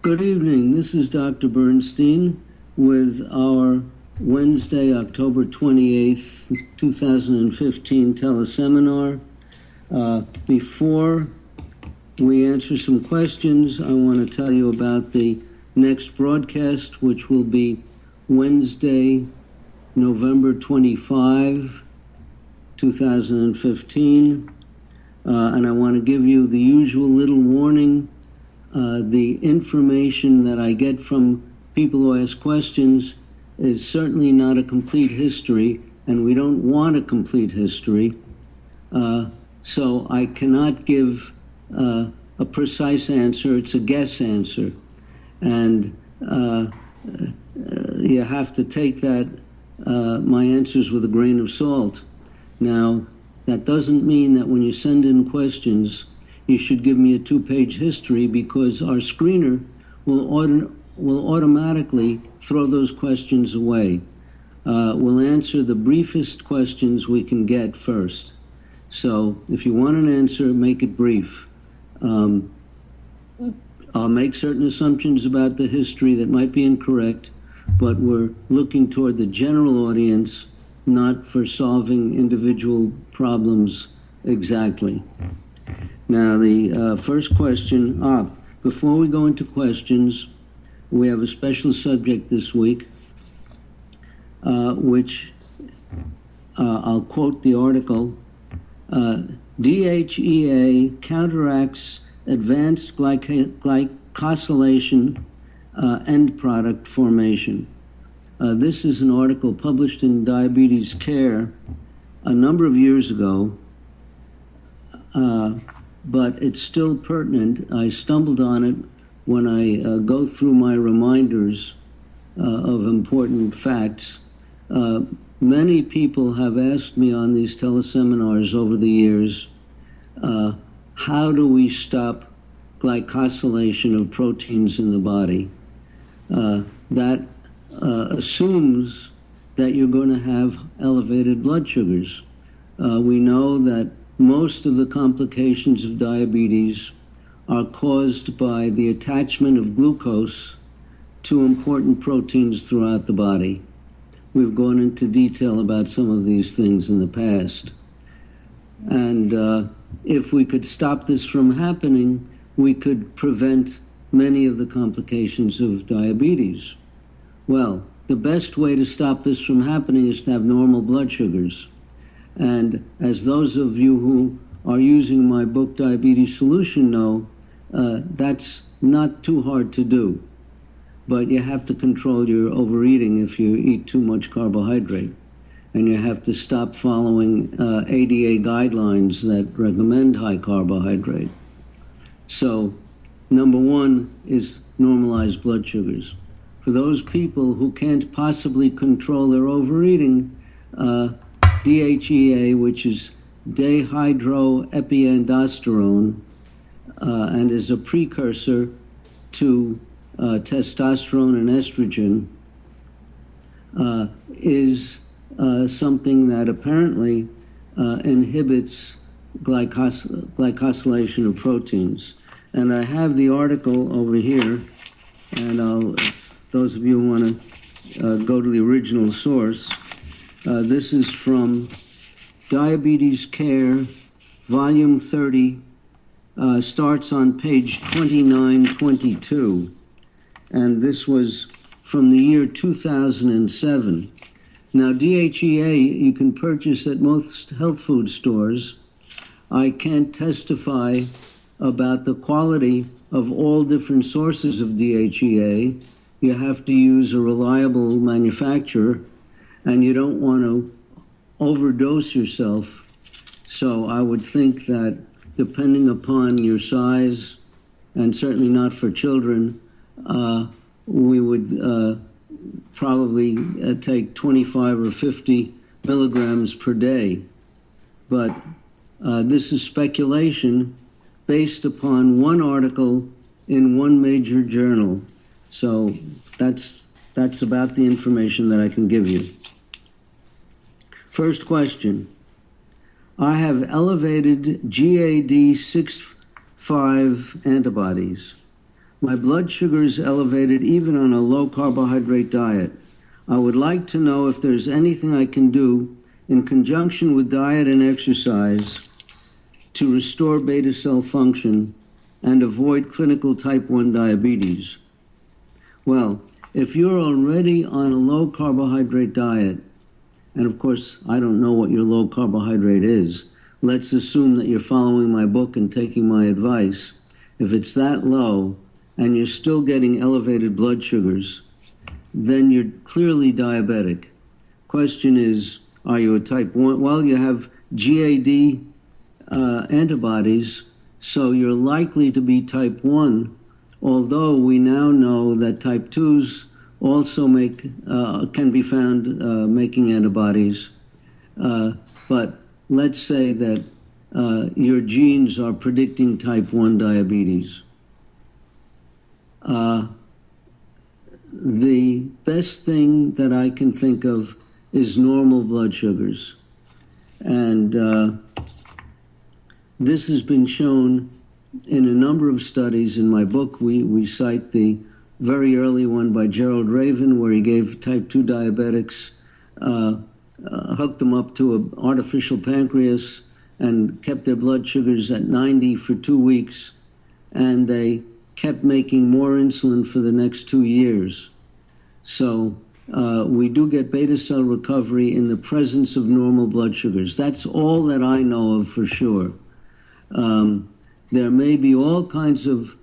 Good evening. This is Dr. Bernstein with our Wednesday, October 28th, 2015 teleseminar. Before we answer some questions, I want to tell you about the next broadcast, which will be Wednesday, November 25, 2015. And I want to give you the usual little warning. The information that I get from people who ask questions is certainly not a complete history, and we don't want a complete history. So I cannot give a precise answer. It's a guess answer. And you have to take that, my answers with a grain of salt. Now, that doesn't mean that when you send in questions, you should give me a 2-page history, because our screener will automatically throw those questions away. We'll answer the briefest questions we can get first. So if you want an answer, make it brief. I'll make certain assumptions about the history that might be incorrect, but we're looking toward the general audience, not for solving individual problems exactly. Now, the first question, before we go into questions, we have a special subject this week, which I'll quote the article. DHEA counteracts advanced glycosylation end product formation. This is an article published in Diabetes Care a number of years ago, but it's still pertinent. I stumbled on it when I go through my reminders of important facts. Many people have asked me on these teleseminars over the years, how do we stop glycosylation of proteins in the body? That assumes that you're going to have elevated blood sugars. We know that most of the complications of diabetes are caused by the attachment of glucose to important proteins throughout the body. We've gone into detail about some of these things in the past. And if we could stop this from happening, we could prevent many of the complications of diabetes. Well, the best way to stop this from happening is to have normal blood sugars. And as those of you who are using my book, Diabetes Solution, know, that's not too hard to do. But you have to control your overeating if you eat too much carbohydrate. And you have to stop following ADA guidelines that recommend high carbohydrate. So, number one is normalize blood sugars. For those people who can't possibly control their overeating, DHEA, which is dihydroepiandrosterone, and is a precursor to testosterone and estrogen, is something that apparently inhibits glycosylation of proteins. And I have the article over here, and those of you who want to go to the original source, this is from Diabetes Care, Volume 30, starts on page 2922. And this was from the year 2007. Now, DHEA you can purchase at most health food stores. I can't testify about the quality of all different sources of DHEA. You have to use a reliable manufacturer, and you don't want to overdose yourself. So I would think that depending upon your size, and certainly not for children, we would probably take 25 or 50 milligrams per day. But this is speculation based upon one article in one major journal. So that's about the information that I can give you. First question. I have elevated GAD65 antibodies. My blood sugar is elevated even on a low-carbohydrate diet. I would like to know if there's anything I can do in conjunction with diet and exercise to restore beta cell function and avoid clinical type 1 diabetes. Well, if you're already on a low-carbohydrate diet, and of course, I don't know what your low carbohydrate is, let's assume that you're following my book and taking my advice. If it's that low and you're still getting elevated blood sugars, then you're clearly diabetic. Question is, are you a type 1? Well, you have GAD antibodies, so you're likely to be type 1, although we now know that type 2s also can be found making antibodies. But let's say that your genes are predicting type 1 diabetes. The best thing that I can think of is normal blood sugars. And this has been shown in a number of studies. In my book, we cite the very early one by Gerald Raven, where he gave type 2 diabetics, hooked them up to an artificial pancreas and kept their blood sugars at 90 for 2 weeks, and they kept making more insulin for the next 2 years. So we do get beta cell recovery in the presence of normal blood sugars. That's all that I know of for sure. There may be all kinds of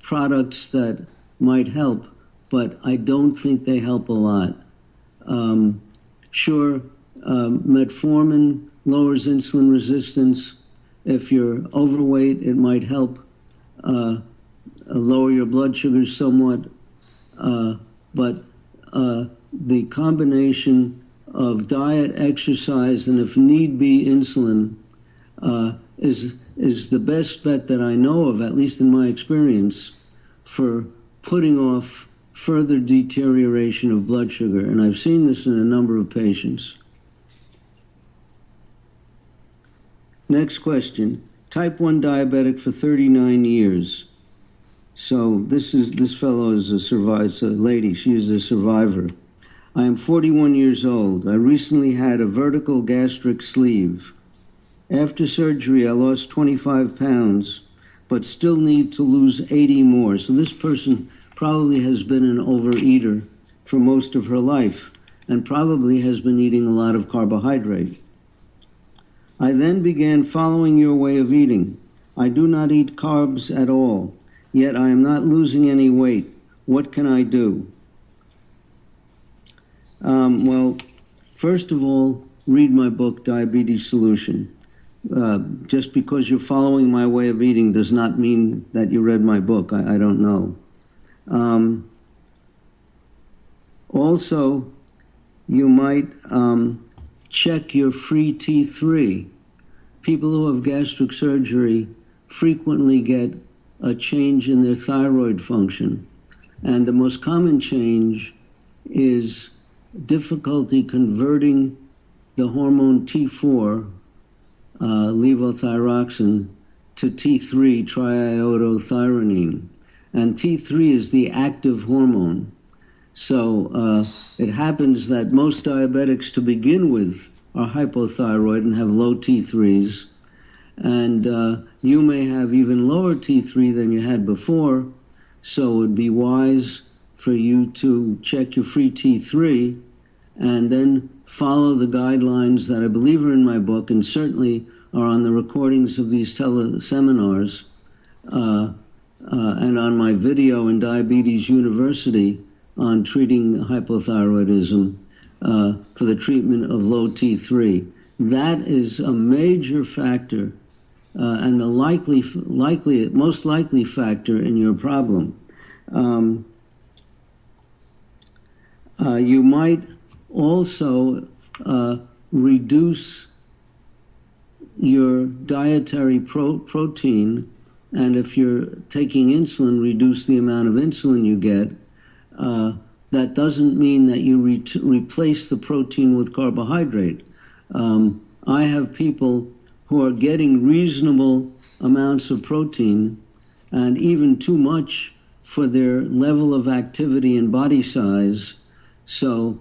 products that might help, but I don't think they help a lot. Sure, metformin lowers insulin resistance. If you're overweight, it might help lower your blood sugars somewhat. But the combination of diet, exercise, and if need be, insulin is the best bet that I know of, at least in my experience, for putting off further deterioration of blood sugar. And I've seen this in a number of patients. Next question. Type 1 diabetic for 39 years. So this fellow is a lady. She is a survivor. I am 41 years old. I recently had a vertical gastric sleeve. After surgery, I lost 25 pounds, but still need to lose 80 more. So this person probably has been an overeater for most of her life and probably has been eating a lot of carbohydrate. I then began following your way of eating. I do not eat carbs at all, yet I am not losing any weight. What can I do? Well, first of all, read my book, Diabetes Solution. Just because you're following my way of eating does not mean that you read my book. I don't know. Also, you might check your free T3. People who have gastric surgery frequently get a change in their thyroid function. And the most common change is difficulty converting the hormone T4, levothyroxine, to T3, triiodothyronine. And T3 is the active hormone. So it happens that most diabetics to begin with are hypothyroid and have low T3s. And you may have even lower T3 than you had before. So it would be wise for you to check your free T3 and then follow the guidelines that I believe are in my book and certainly are on the recordings of these teleseminars and on my video in Diabetes University on treating hypothyroidism for the treatment of low T3. That is a major factor and the most likely factor in your problem. You might also reduce your dietary protein, and if you're taking insulin, reduce the amount of insulin you get. That doesn't mean that you replace the protein with carbohydrate. I have people who are getting reasonable amounts of protein and even too much for their level of activity and body size. So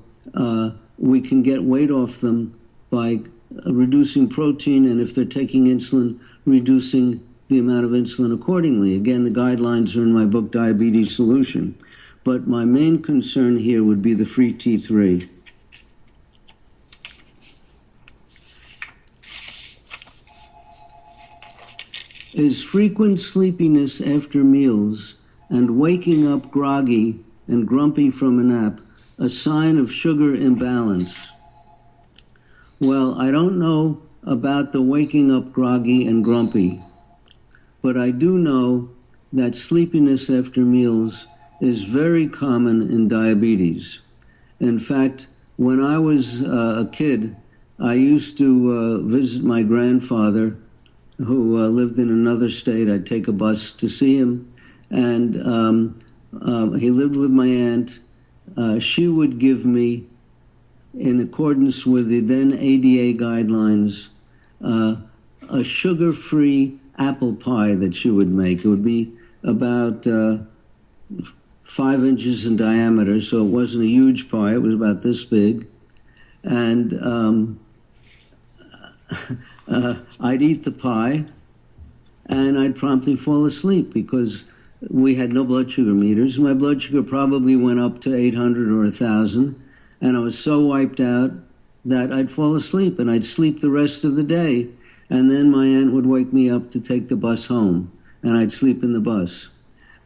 we can get weight off them by reducing protein, and if they're taking insulin, reducing the amount of insulin accordingly. Again, the guidelines are in my book, Diabetes Solution. But my main concern here would be the free T3. Is frequent sleepiness after meals and waking up groggy and grumpy from a nap a sign of sugar imbalance? Well, I don't know about the waking up groggy and grumpy, but I do know that sleepiness after meals is very common in diabetes. In fact, when I was a kid, I used to visit my grandfather, who lived in another state. I'd take a bus to see him, and he lived with my aunt. She would give me, in accordance with the then ADA guidelines, a sugar-free apple pie that she would make. It would be about 5 inches in diameter, so it wasn't a huge pie. It was about this big. And I'd eat the pie, and I'd promptly fall asleep because we had no blood sugar meters. My blood sugar probably went up to 800 or 1,000, and I was so wiped out that I'd fall asleep, and I'd sleep the rest of the day. And then my aunt would wake me up to take the bus home, and I'd sleep in the bus.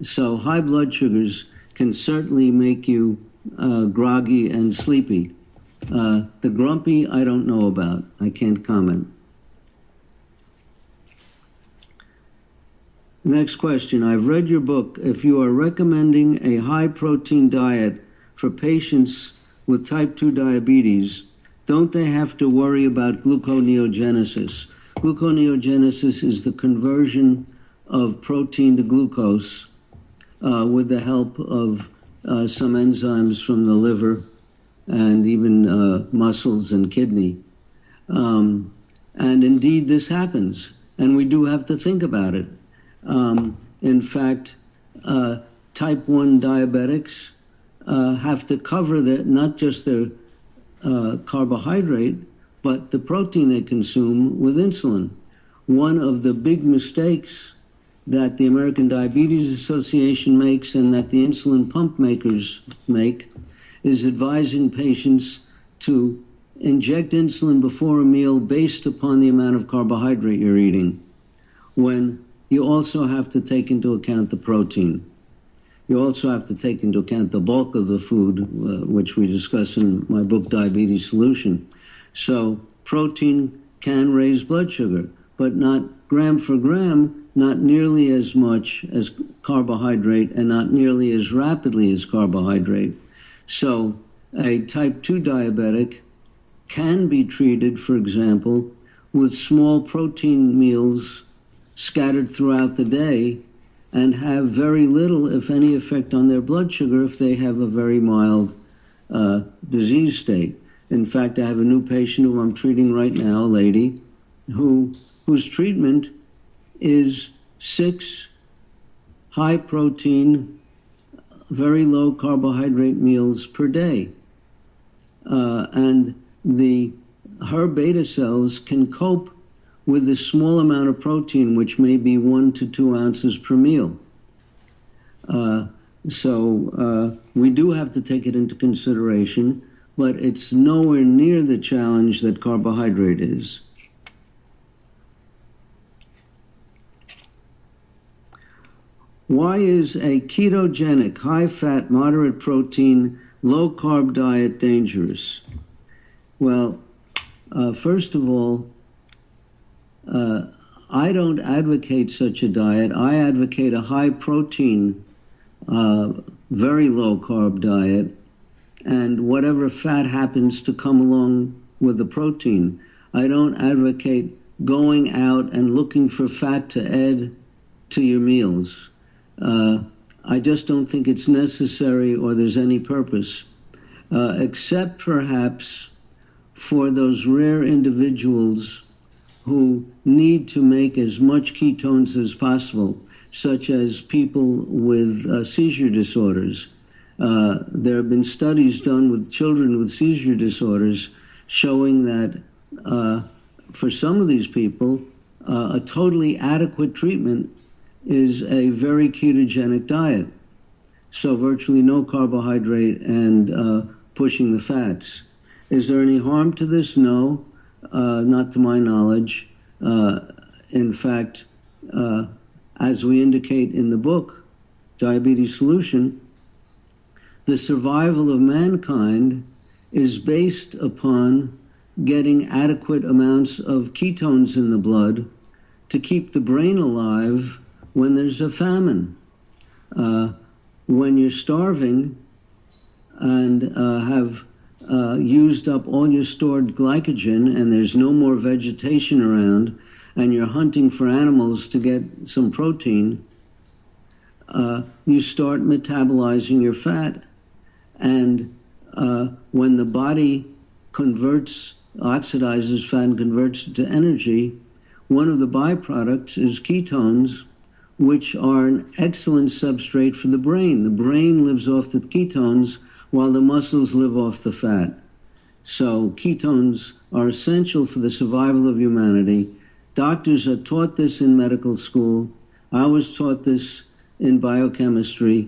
So high blood sugars can certainly make you groggy and sleepy. The grumpy, I don't know about. I can't comment. Next question. I've read your book. If you are recommending a high-protein diet for patients with type 2 diabetes, don't they have to worry about gluconeogenesis? Gluconeogenesis is the conversion of protein to glucose with the help of some enzymes from the liver and even muscles and kidney. And indeed, this happens, and we do have to think about it. In fact, type 1 diabetics have to cover not just their carbohydrate, but the protein they consume with insulin. One of the big mistakes that the American Diabetes Association makes and that the insulin pump makers make is advising patients to inject insulin before a meal based upon the amount of carbohydrate you're eating, when you also have to take into account the protein. You also have to take into account the bulk of the food, which we discuss in my book, Diabetes Solution. So protein can raise blood sugar, but not gram for gram, not nearly as much as carbohydrate and not nearly as rapidly as carbohydrate. So a type 2 diabetic can be treated, for example, with small protein meals scattered throughout the day and have very little, if any, effect on their blood sugar if they have a very mild disease state. In fact, I have a new patient who I'm treating right now, a lady, whose treatment is 6 high-protein, very low carbohydrate meals per day. And her beta cells can cope with a small amount of protein, which may be 1 to 2 ounces per meal. So we do have to take it into consideration, but it's nowhere near the challenge that carbohydrate is. Why is a ketogenic, high-fat, moderate protein, low-carb diet dangerous? Well, first of all, I don't advocate such a diet. I advocate a high-protein, very low-carb diet, and whatever fat happens to come along with the protein. I don't advocate going out and looking for fat to add to your meals. I just don't think it's necessary or there's any purpose, except perhaps for those rare individuals who need to make as much ketones as possible, such as people with seizure disorders. There have been studies done with children with seizure disorders showing that for some of these people, a totally adequate treatment is a very ketogenic diet. So virtually no carbohydrate and pushing the fats. Is there any harm to this? No, not to my knowledge. In fact, as we indicate in the book, Diabetes Solution, the survival of mankind is based upon getting adequate amounts of ketones in the blood to keep the brain alive when there's a famine. When you're starving and have used up all your stored glycogen and there's no more vegetation around and you're hunting for animals to get some protein, you start metabolizing your fat. And when the body oxidizes fat and converts it to energy, one of the byproducts is ketones, which are an excellent substrate for the brain. The brain lives off the ketones while the muscles live off the fat. So ketones are essential for the survival of humanity. Doctors are taught this in medical school. I was taught this in biochemistry.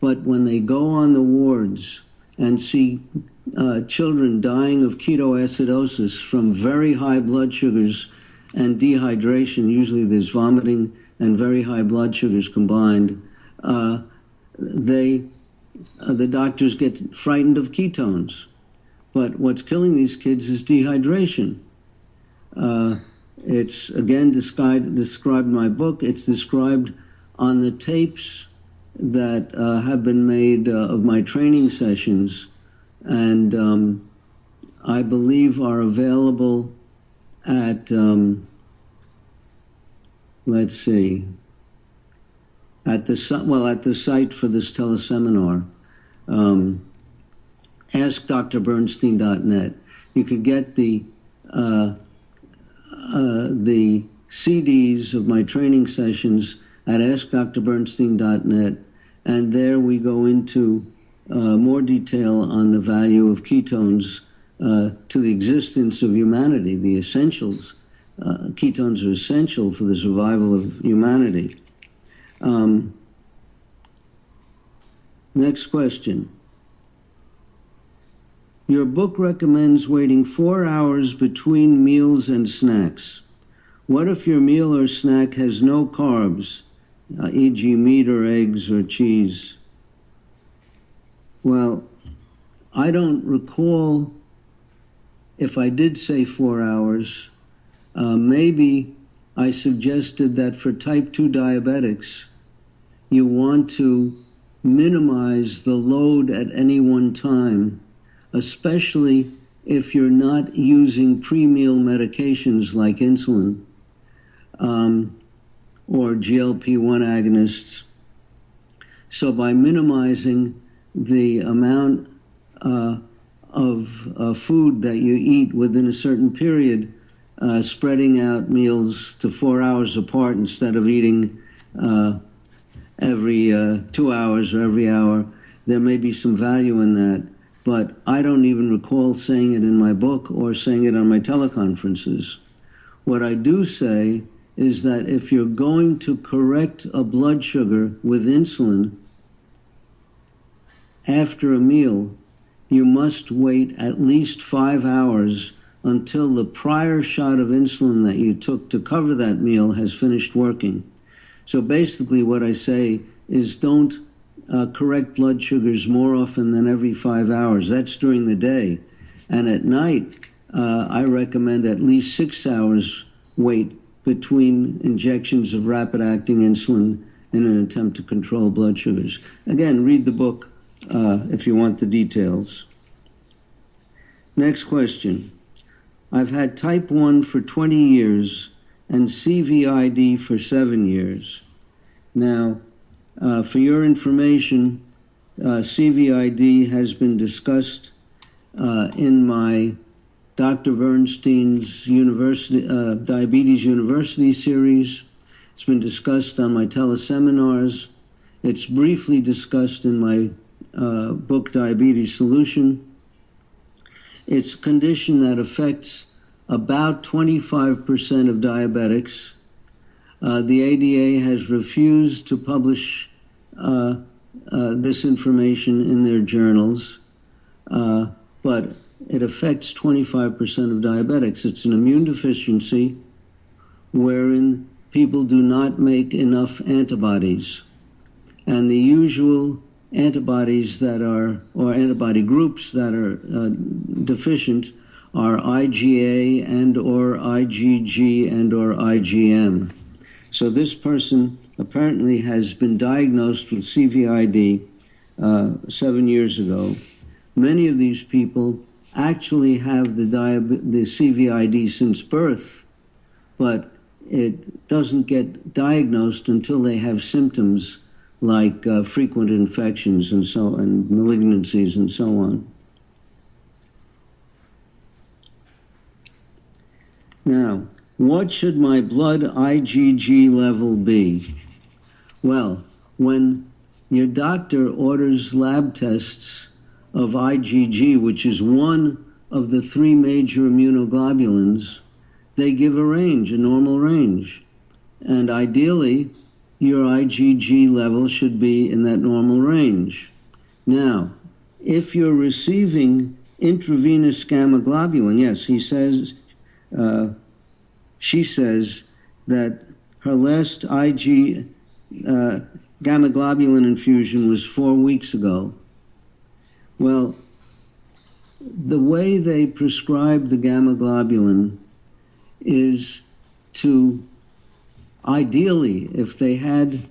But when they go on the wards and see children dying of ketoacidosis from very high blood sugars and dehydration, usually there's vomiting and very high blood sugars combined, the doctors get frightened of ketones. But what's killing these kids is dehydration. It's, again, described in my book. It's described on the tapes that have been made of my training sessions, and I believe are available at, let's see, at the site for this teleseminar, askdrbernstein.net. You could get the CDs of my training sessions at askdrbernstein.net, and there we go into more detail on the value of ketones to the existence of humanity, the essentials. Ketones are essential for the survival of humanity. Next question. Your book recommends waiting 4 hours between meals and snacks. What if your meal or snack has no carbs, e.g. meat or eggs or cheese? Well, I don't recall if I did say 4 hours. Maybe I suggested that for type 2 diabetics, you want to minimize the load at any one time, especially if you're not using pre-meal medications like insulin or GLP-1 agonists. So by minimizing the amount of food that you eat within a certain period, spreading out meals to 4 hours apart instead of eating every 2 hours or every hour, there may be some value in that. But I don't even recall saying it in my book or saying it on my teleconferences. What I do say is that if you're going to correct a blood sugar with insulin after a meal, you must wait at least 5 hours until the prior shot of insulin that you took to cover that meal has finished working. So basically what I say is don't correct blood sugars more often than every 5 hours. That's during the day. And at night, I recommend at least 6 hours wait between injections of rapid-acting insulin in an attempt to control blood sugars. Again, read the book if you want the details. Next question. I've had type 1 for 20 years and CVID for 7 years. Now, for your information, CVID has been discussed in my Dr. Bernstein's Diabetes University series. It's been discussed on my teleseminars. It's briefly discussed in my book, Diabetes Solution. It's a condition that affects about 25% of diabetics. The ADA has refused to publish this information in their journals, but it affects 25% of diabetics. It's an immune deficiency wherein people do not make enough antibodies. And the usual antibodies that are, or antibody groups that are deficient are IgA and or IgG and or IgM. So this person apparently has been diagnosed with CVID 7 years ago. Many of these people actually have the CVID since birth, but it doesn't get diagnosed until they have symptoms like frequent infections and malignancies and so on. Now, what should my blood IgG level be? Well, when your doctor orders lab tests of IgG, which is one of the three major immunoglobulins, they give a range, a normal range. And ideally, your IgG level should be in that normal range. Now, if you're receiving intravenous gamma globulin, yes, she says that her last gamma globulin infusion was 4 weeks ago. Well, the way they prescribe the gamma globulin is to, ideally, if they had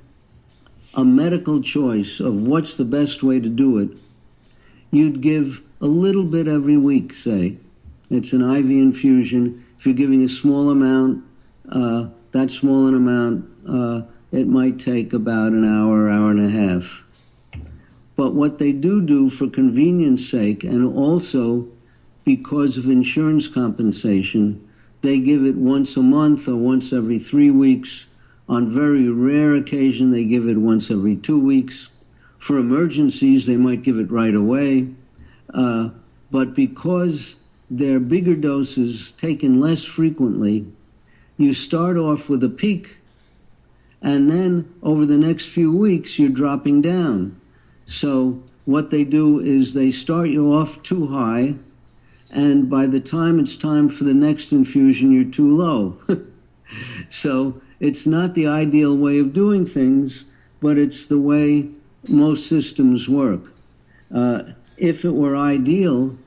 a medical choice of what's the best way to do it, you'd give a little bit every week, say. It's an IV infusion. If you're giving a small amount, that small an amount, it might take about an hour, hour and a half. But what they do for convenience sake, and also because of insurance compensation, they give it once a month or once every 3 weeks. On very rare occasion, they give it once every 2 weeks. For emergencies, they might give it right away. But because they're bigger doses taken less frequently, you start off with a peak, and then over the next few weeks, you're dropping down. So what they do is they start you off too high, and by the time it's time for the next infusion, you're too low. So it's not the ideal way of doing things, but it's the way most systems work. If it were ideal,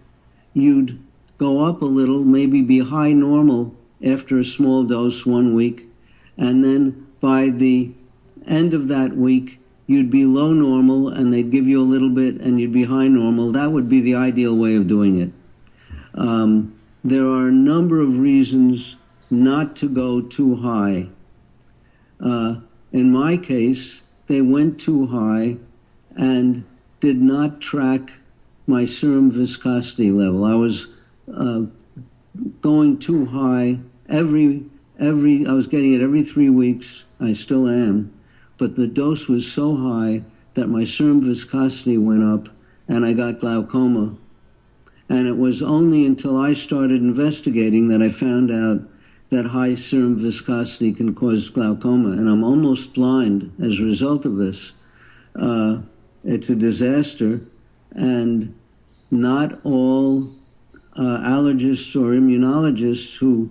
you'd go up a little, maybe be high normal after a small dose 1 week, and then by the end of that week, you'd be low normal, and they'd give you a little bit, and you'd be high normal. That would be the ideal way of doing it. There are a number of reasons not to go too high. In my case, they went too high and did not track my serum viscosity level. I was going too high I was getting it every 3 weeks. I still am. But the dose was so high that my serum viscosity went up and I got glaucoma. And it was only until I started investigating that I found out that high serum viscosity can cause glaucoma. And I'm almost blind as a result of this. It's a disaster. And not all allergists or immunologists who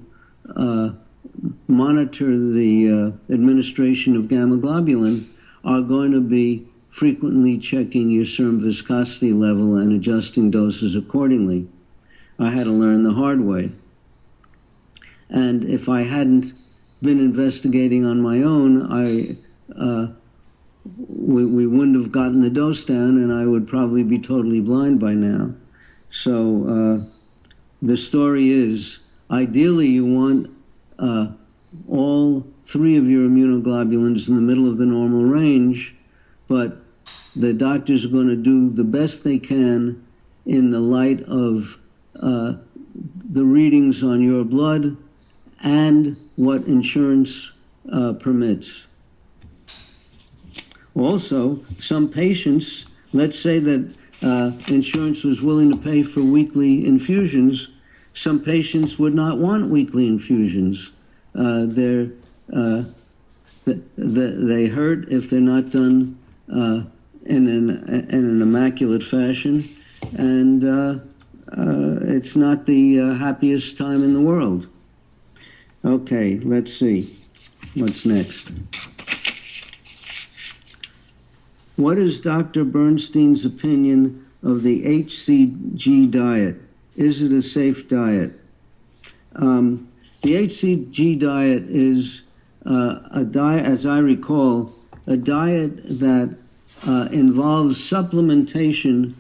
monitor the administration of gamma globulin are going to be frequently checking your serum viscosity level and adjusting doses accordingly. I had to learn the hard way. And if I hadn't been investigating on my own, we wouldn't have gotten the dose down, and I would probably be totally blind by now. So the story is, ideally you want all three of your immunoglobulins in the middle of the normal range, but the doctors are going to do the best they can in the light of the readings on your blood and what insurance permits. Also, some patients, let's say that insurance was willing to pay for weekly infusions, some patients would not want weekly infusions. They hurt if they're not done in an immaculate fashion, and it's not the happiest time in the world. Okay, let's see. What's next? What is Dr. Bernstein's opinion of the HCG diet? Is it a safe diet? The HCG diet is a diet, as I recall, a diet that involves supplementation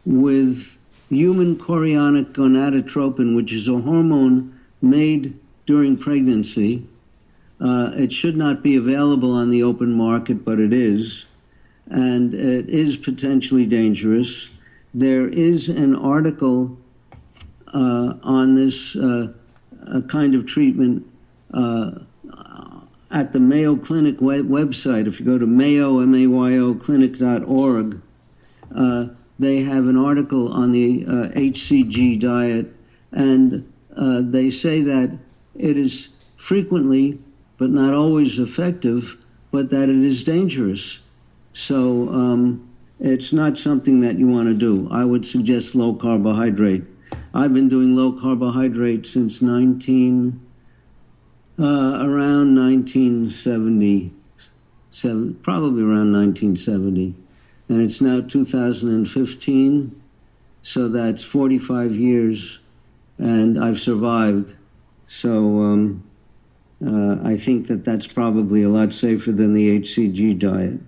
with human chorionic gonadotropin, which is a hormone made during pregnancy. It should not be available on the open market, but it is. And it is potentially dangerous. There is an article on this kind of treatment at the Mayo Clinic website. If you go to Mayo clinic.org, they have an article on the HCG diet, and they say that it is frequently, but not always effective, but that it is dangerous. So it's not something that you want to do. I would suggest low carbohydrate. I've been doing low carbohydrate since around 1977, probably around 1970. And it's now 2015, so that's 45 years, and I've survived. So I think that that's probably a lot safer than the HCG diet.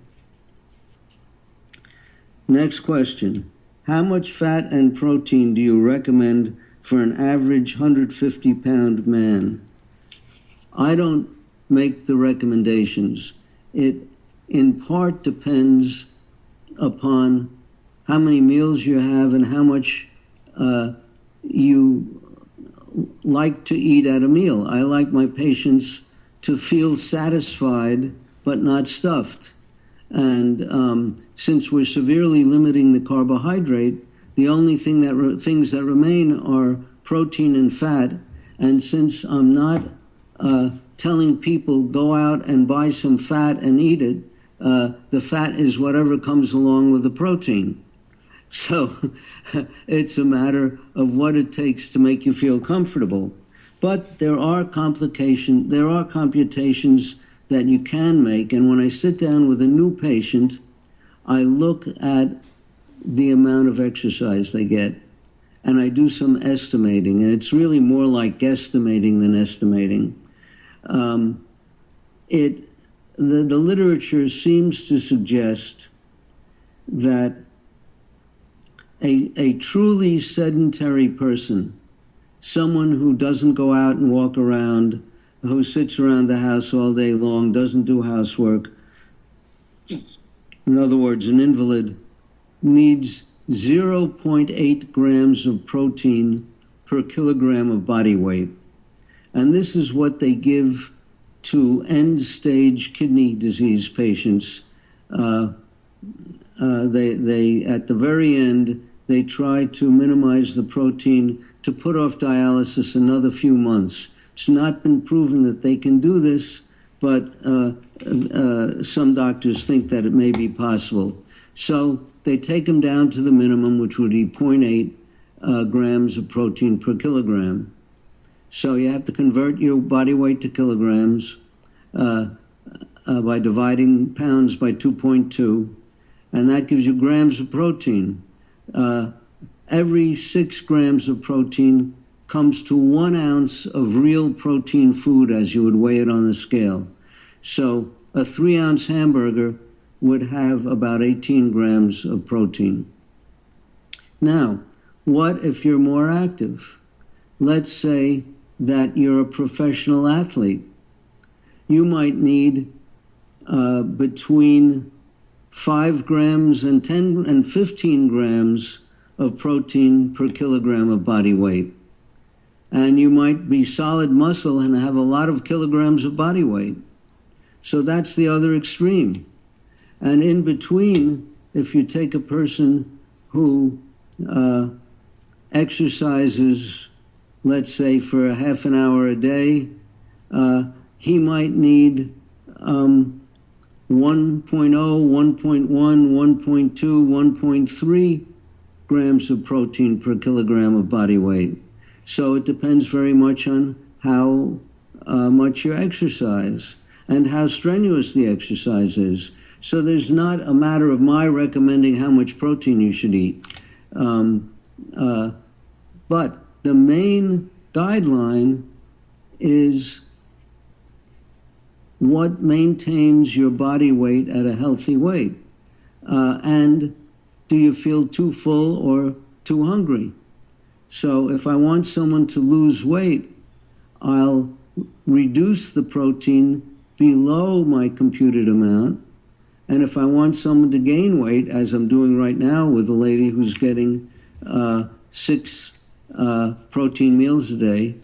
Next question. How much fat and protein do you recommend for an average 150-pound man? I don't make the recommendations. It in part depends upon how many meals you have and how much you like to eat at a meal. I like my patients to feel satisfied but not stuffed. And since we're severely limiting the carbohydrate, the only things that remain are protein and fat. And since I'm not telling people go out and buy some fat and eat it, the fat is whatever comes along with the protein. So it's a matter of what it takes to make you feel comfortable. But there are computations that you can make, and when I sit down with a new patient, I look at the amount of exercise they get, and I do some estimating, and it's really more like guesstimating than estimating. The literature seems to suggest that a truly sedentary person, someone who doesn't go out and walk around, who sits around the house all day long, doesn't do housework, in other words, an invalid, needs 0.8 grams of protein per kilogram of body weight. And this is what they give to end-stage kidney disease patients. They at the very end, they try to minimize the protein to put off dialysis another few months. It's not been proven that they can do this, but some doctors think that it may be possible. So they take them down to the minimum, which would be 0.8 grams of protein per kilogram. So you have to convert your body weight to kilograms by dividing pounds by 2.2, and that gives you grams of protein. Every 6 grams of protein comes to 1 ounce of real protein food as you would weigh it on the scale. So a 3-ounce hamburger would have about 18 grams of protein. Now, what if you're more active? Let's say that you're a professional athlete. You might need between 5 grams and 10 and 15 grams of protein per kilogram of body weight. and you might be solid muscle and have a lot of kilograms of body weight. So that's the other extreme. And in between, if you take a person who exercises, let's say, for a half an hour a day, he might need 1.0, 1.1, 1.2, 1.3 grams of protein per kilogram of body weight. So it depends very much on how much you exercise and how strenuous the exercise is. So there's not a matter of my recommending how much protein you should eat. But the main guideline is what maintains your body weight at a healthy weight. And do you feel too full or too hungry? So if I want someone to lose weight, I'll reduce the protein below my computed amount. And if I want someone to gain weight, as I'm doing right now with a lady who's getting 6 protein meals a day,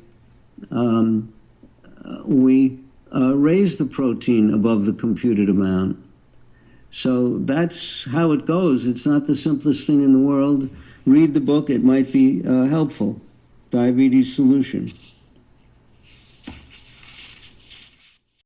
we raise the protein above the computed amount. So that's how it goes. It's not the simplest thing in the world. Read the book. It might be helpful. Diabetes Solution.